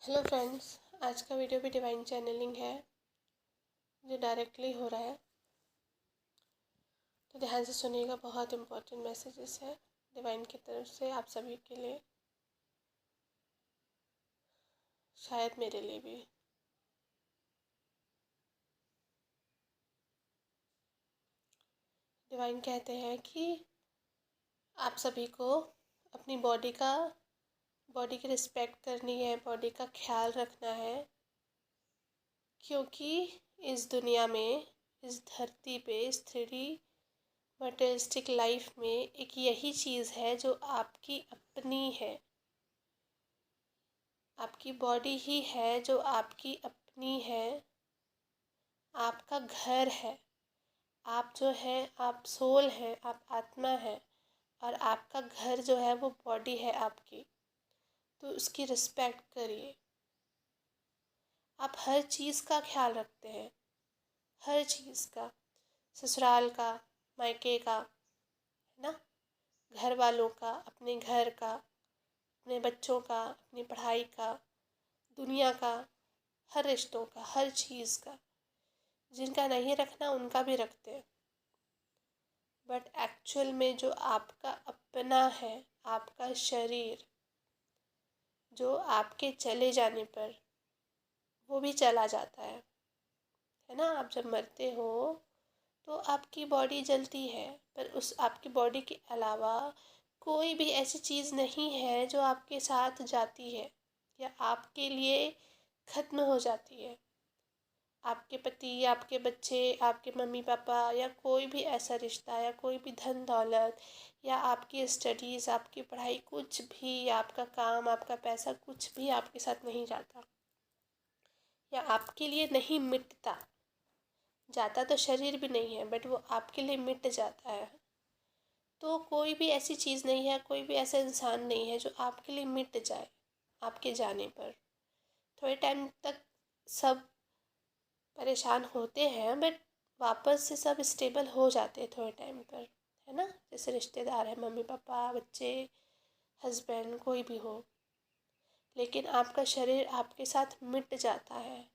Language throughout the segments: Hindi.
हेलो फ्रेंड्स, आज का वीडियो भी डिवाइन चैनलिंग है जो डायरेक्टली हो रहा है। तो ध्यान से सुनिएगा, बहुत इम्पोर्टेंट मैसेजेस है डिवाइन की तरफ से आप सभी के लिए, शायद मेरे लिए भी। डिवाइन कहते हैं कि आप सभी को अपनी बॉडी की रिस्पेक्ट करनी है, बॉडी का ख्याल रखना है, क्योंकि इस दुनिया में, इस धरती पे, इस 3D मटेरियलिस्टिक लाइफ में एक यही चीज़ है जो आपकी अपनी है। आपकी बॉडी ही है जो आपकी अपनी है, आपका घर है। आप जो है, आप सोल हैं, आप आत्मा है, और आपका घर जो है वो बॉडी है आपकी। तो उसकी रिस्पेक्ट करिए। आप हर चीज़ का ख्याल रखते हैं, हर चीज़ का, ससुराल का, मायके का, है ना, घर वालों का, अपने घर का, अपने बच्चों का, अपनी पढ़ाई का, दुनिया का, हर रिश्तों का, हर चीज़ का। जिनका नहीं रखना उनका भी रखते हैं, बट एक्चुअल में जो आपका अपना है, आपका शरीर, जो आपके चले जाने पर वो भी चला जाता है ना। आप जब मरते हो तो आपकी बॉडी जलती है, पर उस आपकी बॉडी के अलावा कोई भी ऐसी चीज़ नहीं है जो आपके साथ जाती है या आपके लिए ख़त्म हो जाती है। आपके पति, आपके बच्चे, आपके मम्मी पापा, या कोई भी ऐसा रिश्ता, या कोई भी धन दौलत, या आपकी स्टडीज़, आपकी पढ़ाई, कुछ भी, या आपका काम, आपका पैसा, कुछ भी आपके साथ नहीं जाता या आपके लिए नहीं मिटता। जाता तो शरीर भी नहीं है, बट वो आपके लिए मिट जाता है। तो कोई भी ऐसी चीज़ नहीं है, कोई भी ऐसा इंसान नहीं है जो आपके लिए मिट जाए आपके जाने पर। थोड़े टाइम तक सब परेशान होते हैं, बट वापस से सब स्टेबल हो जाते हैं थोड़े टाइम पर, है ना। जैसे रिश्तेदार हैं, मम्मी पापा, बच्चे, हस्बैंड, कोई भी हो, लेकिन आपका शरीर आपके साथ मिट जाता है।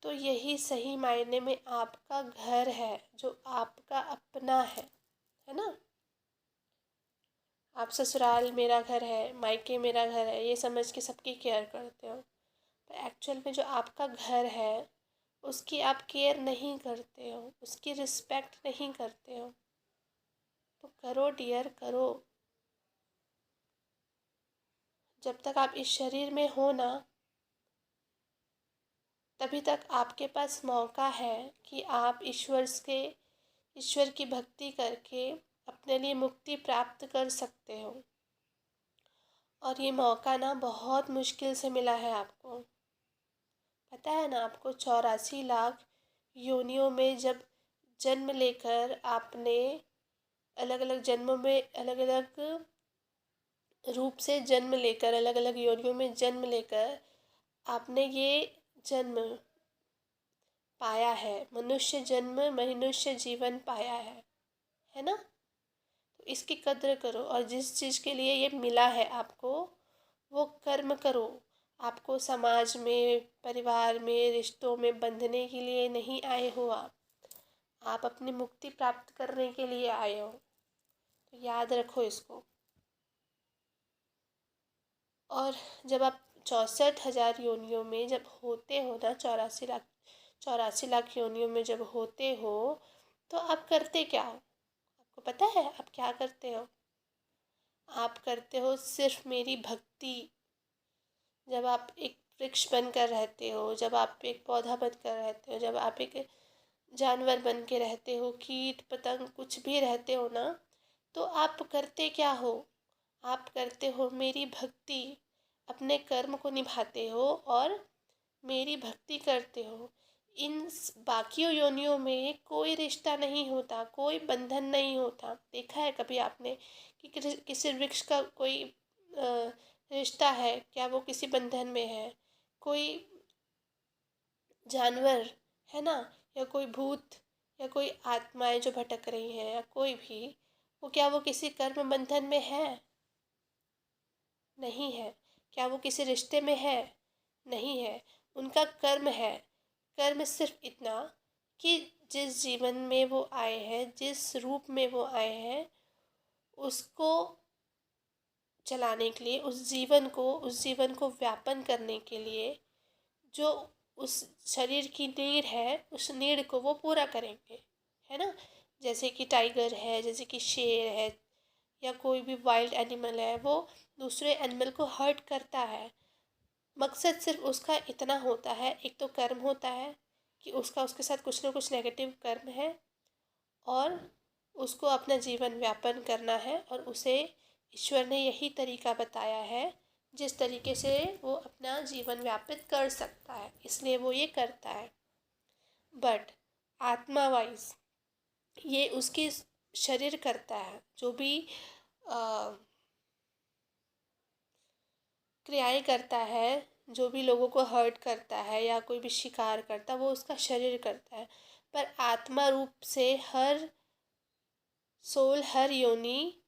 तो यही सही मायने में आपका घर है, जो आपका अपना है ना। आप ससुराल मेरा घर है, मायके मेरा घर है, ये समझ के सबकी केयर करते हो, पर एक्चुअल में जो आपका घर है उसकी आप केयर नहीं करते हो, उसकी रिस्पेक्ट नहीं करते हो। तो करो डियर, करो। जब तक आप इस शरीर में हो ना, तभी तक आपके पास मौका है कि आप ईश्वर की भक्ति करके अपने लिए मुक्ति प्राप्त कर सकते हो। और ये मौका ना बहुत मुश्किल से मिला है आपको। पता है ना आपको, 84 लाख योनियों में जब जन्म लेकर आपने अलग अलग जन्मों में, अलग अलग रूप से जन्म लेकर, अलग अलग योनियों में जन्म लेकर आपने ये जन्म पाया है, मनुष्य जन्म, मनुष्य जीवन पाया है ना। तो इसकी कद्र करो, और जिस चीज़ के लिए ये मिला है आपको, वो कर्म करो। आपको समाज में, परिवार में, रिश्तों में बंधने के लिए नहीं आए हो आप अपनी मुक्ति प्राप्त करने के लिए आए हो। तो याद रखो इसको। और जब आप 64,000 योनियों में जब होते हो ना, 84 लाख योनियों में जब होते हो, तो आप करते क्या हो? आपको पता है आप क्या करते हो? आप करते हो सिर्फ मेरी भक्ति। जब आप एक वृक्ष बनकर रहते हो, जब आप एक पौधा बनकर रहते हो, जब आप एक जानवर बन के रहते हो, कीट पतंग कुछ भी रहते हो ना, तो आप करते क्या हो? आप करते हो मेरी भक्ति, अपने कर्म को निभाते हो और मेरी भक्ति करते हो। इन बाकी योनियों में कोई रिश्ता नहीं होता, कोई बंधन नहीं होता। देखा है कभी आपने कि किसी वृक्ष का कोई रिश्ता है क्या? वो किसी बंधन में है? कोई जानवर, है ना, या कोई भूत, या कोई आत्माएं जो भटक रही हैं, या कोई भी, वो क्या वो किसी कर्म बंधन में है? नहीं है। क्या वो किसी रिश्ते में है? नहीं है, उनका कर्म है। कर्म सिर्फ इतना कि जिस जीवन में वो आए हैं, जिस रूप में वो आए हैं, उसको चलाने के लिए, उस जीवन को व्यापन करने के लिए जो उस शरीर की नीड है, उस नीड को वो पूरा करेंगे, है ना। जैसे कि टाइगर है, जैसे कि शेर है, या कोई भी वाइल्ड एनिमल है, वो दूसरे एनिमल को हर्ट करता है। मकसद सिर्फ उसका इतना होता है, एक तो कर्म होता है कि उसका उसके साथ कुछ ना कुछ नेगेटिव कर्म है, और उसको अपना जीवन व्यापन करना है, और उसे ईश्वर ने यही तरीका बताया है जिस तरीके से वो अपना जीवन व्यापित कर सकता है, इसलिए वो ये करता है। बट आत्मा वाइज ये उसके शरीर करता है, जो भी क्रियाएं करता है, जो भी लोगों को हर्ट करता है या कोई भी शिकार करता है, वो उसका शरीर करता है। पर आत्मा रूप से हर सोल, हर योनि,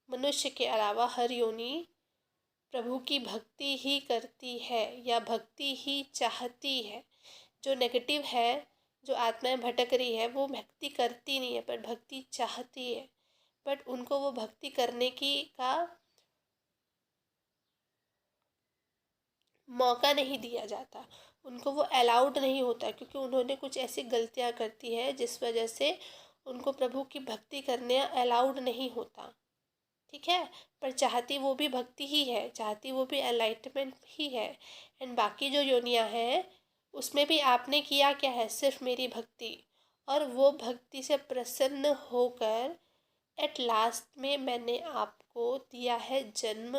मनुष्य के अलावा हर योनि प्रभु की भक्ति ही करती है या भक्ति ही चाहती है। जो नेगेटिव है, जो आत्माएं भटक रही है, वो भक्ति करती नहीं है पर भक्ति चाहती है। बट उनको वो भक्ति करने की का मौका नहीं दिया जाता, उनको वो अलाउड नहीं होता, क्योंकि उन्होंने कुछ ऐसी गलतियां करती है जिस वजह से उनको प्रभु की भक्ति करने अलाउड नहीं होता। ठीक है, पर चाहती वो भी भक्ति ही है, चाहती वो भी एनलाइटमेंट ही है। एंड बाकी जो योनियां हैं उसमें भी आपने किया क्या है, सिर्फ मेरी भक्ति, और वो भक्ति से प्रसन्न होकर एट लास्ट में मैंने आपको दिया है जन्म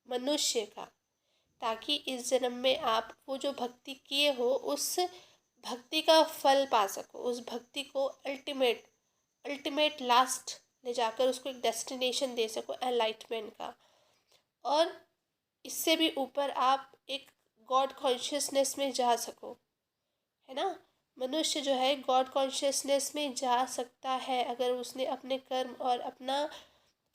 मनुष्य का, ताकि इस जन्म में आप वो जो भक्ति किए हो उस भक्ति का फल पा सको, उस भक्ति को अल्टीमेट लास्ट ले जाकर उसको एक डेस्टिनेशन दे सको एनलाइटमेंट का। और इससे भी ऊपर आप एक गॉड कॉन्शियसनेस में जा सको, है ना। मनुष्य जो है गॉड कॉन्शियसनेस में जा सकता है अगर उसने अपने कर्म और अपना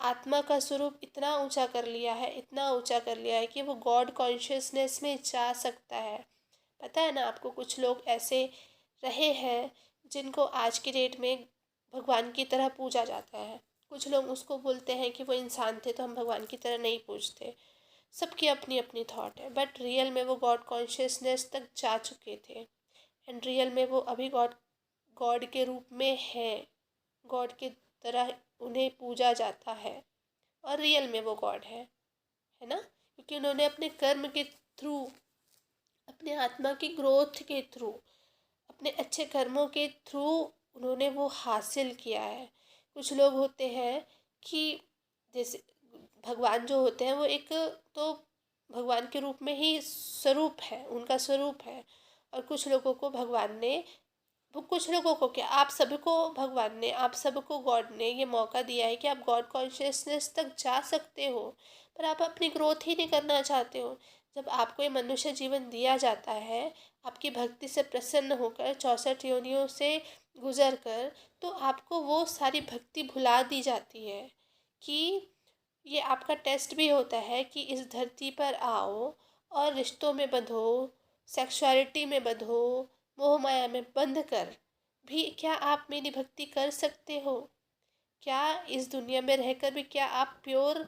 आत्मा का स्वरूप इतना ऊंचा कर लिया है, इतना ऊंचा कर लिया है कि वो गॉड कॉन्शियसनेस में जा सकता है। पता है ना आपको, कुछ लोग ऐसे रहे हैं जिनको आज की डेट में भगवान की तरह पूजा जाता है। कुछ लोग उसको बोलते हैं कि वो इंसान थे तो हम भगवान की तरह नहीं पूजते। सबकी अपनी अपनी थॉट है, बट रियल में वो गॉड कॉन्शियसनेस तक जा चुके थे। एंड रियल में वो अभी गॉड गॉड के रूप में है, गॉड के तरह उन्हें पूजा जाता है, और रियल में वो गॉड है ना। क्योंकि उन्होंने अपने कर्म के थ्रू, अपने आत्मा की ग्रोथ के थ्रू, अपने अच्छे कर्मों के थ्रू उन्होंने वो हासिल किया है। कुछ लोग होते हैं कि जैसे भगवान जो होते हैं वो एक तो भगवान के रूप में ही स्वरूप है, उनका स्वरूप है। और कुछ लोगों को भगवान ने, वो कुछ लोगों को क्या, आप सबको भगवान ने, आप सबको गॉड ने ये मौका दिया है कि आप गॉड कॉन्शियसनेस तक जा सकते हो, पर आप अपनी ग्रोथ ही नहीं करना चाहते हो। जब आपको ये मनुष्य जीवन दिया जाता है, आपकी भक्ति से प्रसन्न होकर 64 योनियों से गुजर कर, तो आपको वो सारी भक्ति भुला दी जाती है कि ये आपका टेस्ट भी होता है कि इस धरती पर आओ और रिश्तों में बंधो, सेक्सुअलिटी में बंधो, मोह माया में बंध कर भी क्या आप मेरी भक्ति कर सकते हो? क्या इस दुनिया में रहकर भी क्या आप प्योर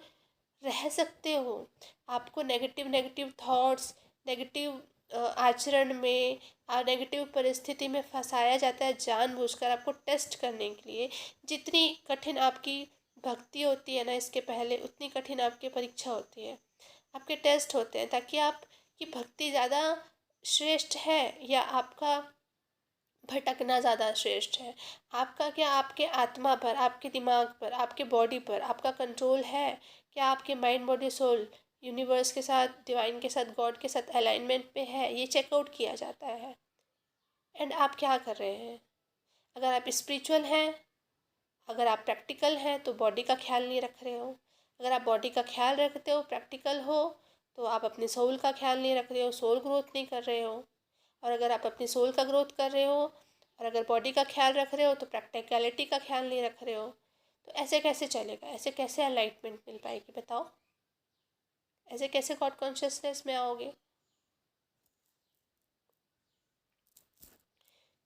रह सकते हो? आपको नेगेटिव नेगेटिव थॉट्स, नेगेटिव आचरण में, नेगेटिव परिस्थिति में फंसाया जाता है जानबूझकर आपको टेस्ट करने के लिए। जितनी कठिन आपकी भक्ति होती है ना इसके पहले, उतनी कठिन आपकी परीक्षा होती है, आपके टेस्ट होते हैं, ताकि आपकी भक्ति ज़्यादा श्रेष्ठ है या आपका भटकना ज़्यादा श्रेष्ठ है। आपका क्या आपके आत्मा पर, आपके दिमाग पर, आपके बॉडी पर आपका कंट्रोल है? क्या आपके माइंड बॉडी सोल यूनिवर्स के साथ, डिवाइन के साथ, गॉड के साथ अलाइनमेंट में है? ये चेकआउट किया जाता है। एंड आप क्या कर रहे हैं? अगर आप स्पिरिचुअल हैं, अगर आप प्रैक्टिकल हैं तो बॉडी का ख्याल नहीं रख रहे हो। अगर आप बॉडी का ख्याल रखते हो, प्रैक्टिकल हो, तो आप अपने सोल का ख्याल नहीं रख रहे हो, सोल ग्रोथ नहीं कर रहे हो। और अगर आप अपनी सोल का ग्रोथ कर रहे हो और अगर बॉडी का ख्याल रख रहे हो तो प्रैक्टिकलिटी का ख्याल नहीं रख रहे हो, तो ऐसे कैसे चलेगा? ऐसे कैसे एनलाइटमेंट मिल पाएगी बताओ? ऐसे कैसे गॉड कॉन्शियसनेस में आओगे?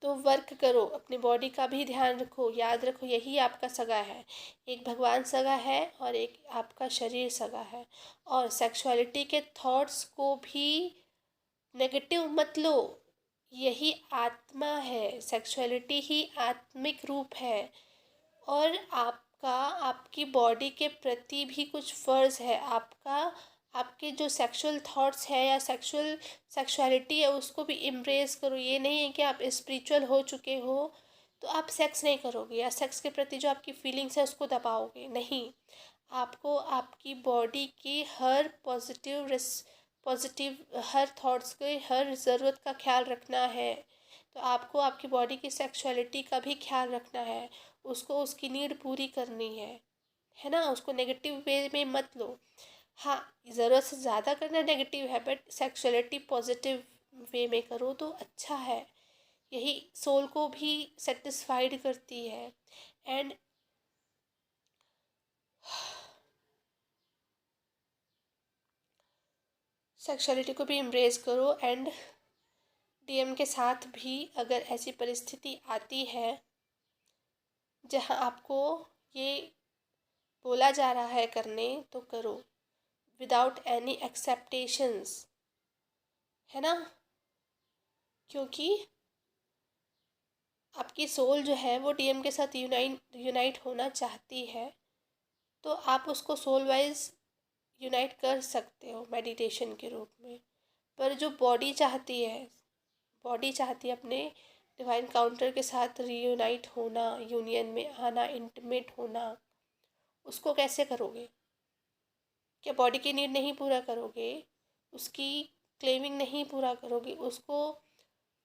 तो वर्क करो, अपनी बॉडी का भी ध्यान रखो, याद रखो यही आपका सगा है। एक भगवान सगा है और एक आपका शरीर सगा है। और सेक्सुअलिटी के थॉट्स को भी नेगेटिव मत लो, यही आत्मा है, सेक्सुअलिटी ही आत्मिक रूप है। और आपका आपकी बॉडी के प्रति भी कुछ फ़र्ज़ है आपका। आपके जो सेक्सुअल थॉट्स है या सेक्सुअलिटी है उसको भी एम्ब्रेस करो। ये नहीं है कि आप स्पिरिचुअल हो चुके हो तो आप सेक्स नहीं करोगे या सेक्स के प्रति जो आपकी फीलिंग्स है उसको दबाओगे, नहीं। आपको आपकी बॉडी की हर पॉजिटिव हर थॉट्स के हर ज़रूरत का ख्याल रखना है। तो आपको आपकी बॉडी की सेक्सुअलिटी का भी ख्याल रखना है, उसको उसकी नीड पूरी करनी है ना। उसको नेगेटिव वे में मत लो। हाँ, ज़रूरत से ज़्यादा करना नेगेटिव है, बट सेक्सुअलिटी पॉजिटिव वे में करो तो अच्छा है। यही सोल को भी सेटिस्फाइड करती है। एंड सेक्सुअलिटी को भी एम्ब्रेस करो। एंड डीएम के साथ भी अगर ऐसी परिस्थिति आती है जहाँ आपको ये बोला जा रहा है करने, तो करो विदाउट एनी एक्सेप्टेशंस, है ना। क्योंकि आपकी सोल जो है वो डीएम के साथ यूनाइट होना चाहती है, तो आप उसको सोल वाइज यूनाइट कर सकते हो मेडिटेशन के रूप में। पर जो बॉडी चाहती है अपने डिवाइन काउंटर के साथ रीयूनाइट होना, यूनियन में आना, इंटीमेट होना, उसको कैसे करोगे? क्या बॉडी की नीड नहीं पूरा करोगे, उसकी क्लेविंग नहीं पूरा करोगे, उसको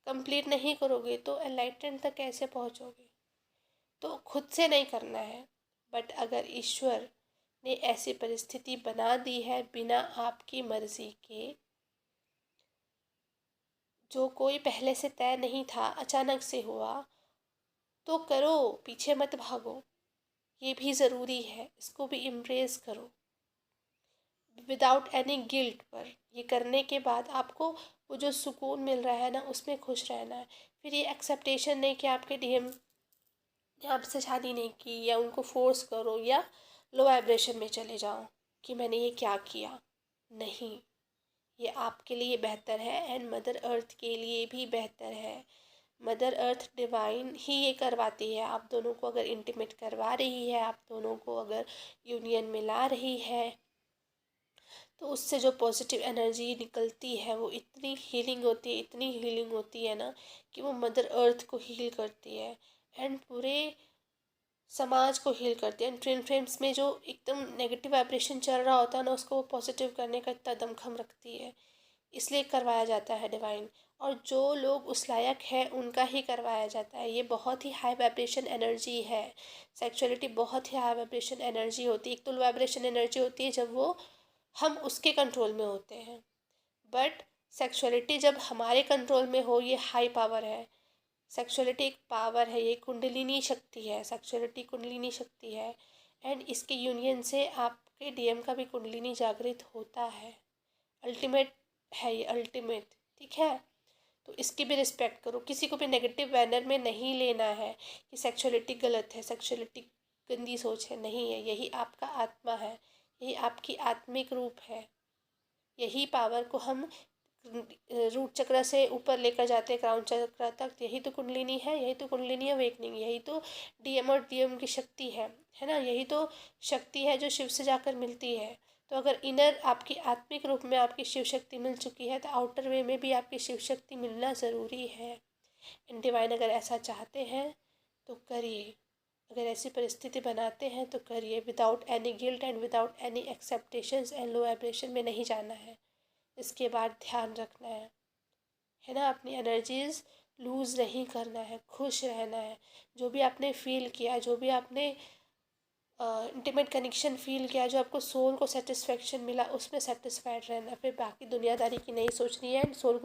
कंप्लीट नहीं करोगे, तो एनलाइटमेंट तक कैसे पहुंचोगे? तो खुद से नहीं करना है। बट अगर ईश्वर ने ऐसी परिस्थिति बना दी है बिना आपकी मर्जी के, जो कोई पहले से तय नहीं था, अचानक से हुआ, तो करो, पीछे मत भागो। ये भी ज़रूरी है, इसको भी इम्प्रेस करो विदाउट एनी गिल्ट। पर ये करने के बाद आपको वो जो सुकून मिल रहा है ना, उसमें खुश रहना है। फिर ये एक्सेप्टेशन नहीं कि आपके डीएम ने आपसे शादी नहीं की, या उनको फोर्स करो या लो वाइब्रेशन में चले जाओ कि मैंने ये क्या किया। नहीं, ये आपके लिए बेहतर है एंड मदर अर्थ के लिए भी बेहतर है। मदर अर्थ डिवाइन ही ये करवाती है। आप दोनों को अगर इंटीमेट करवा रही है, आप दोनों को अगर यूनियन में ला रही है, तो उससे जो पॉजिटिव एनर्जी निकलती है वो इतनी हीलिंग होती है ना, कि वो मदर अर्थ को हील करती है एंड पूरे समाज को हील करती है। एंड ट्विन फ्लेम्स में जो एकदम नेगेटिव वाइब्रेशन चल रहा होता है ना, उसको वो पॉजिटिव करने का इतना दमखम रखती है, इसलिए करवाया जाता है डिवाइन। और जो लोग उस लायक है उनका ही करवाया जाता है। ये बहुत ही हाई वाइब्रेशन एनर्जी है। सेक्सुअलिटी बहुत ही हाई वाइब्रेशन एनर्जी होती है। एक तो लो वाइब्रेशन एनर्जी होती है जब वो हम उसके कंट्रोल में होते हैं, बट सेक्सुअलिटी जब हमारे कंट्रोल में हो, ये हाई पावर है। सेक्सुअलिटी एक पावर है, ये कुंडलिनी शक्ति है, सेक्सुअलिटी कुंडलिनी शक्ति है। एंड इसके यूनियन से आपके डीएम का भी कुंडलिनी जागृत होता है। अल्टीमेट है ये, अल्टीमेट, ठीक है। तो इसकी भी रिस्पेक्ट करो, किसी को भी नेगेटिव बैनर में नहीं लेना है कि सेक्सुअलिटी गलत है, सेक्सुअलिटी गंदी सोच है, नहीं है। यही आपका आत्मा है, यही आपकी आत्मिक रूप है। यही पावर को हम रूट चक्र से ऊपर लेकर जाते हैं क्राउन चक्र तक। यही तो कुंडलिनी है, यही तो कुंडलिनी अवेकनिंग, यही तो डीएम और डीएम की शक्ति है ना। यही तो शक्ति है जो शिव से जाकर मिलती है। तो अगर इनर आपकी आत्मिक रूप में आपकी शिव शक्ति मिल चुकी है, तो आउटर वे में भी आपकी शिव शक्ति मिलना ज़रूरी है। एंड डिवाइन अगर ऐसा चाहते हैं तो करिए, अगर ऐसी परिस्थिति बनाते हैं तो करिए, without any guilt and without any expectations and low vibration में नहीं जाना है। इसके बाद ध्यान रखना है ना, अपनी एनर्जीज लूज़ नहीं करना है, खुश रहना है। जो भी आपने फील किया, जो भी आपने इंटीमेट कनेक्शन फील किया, जो आपको सोल को सेटिस्फेक्शन मिला, उसमें सेटिस्फाइड रहना। फिर बाकी दुनियादारी की नहीं सोचनी है। सोल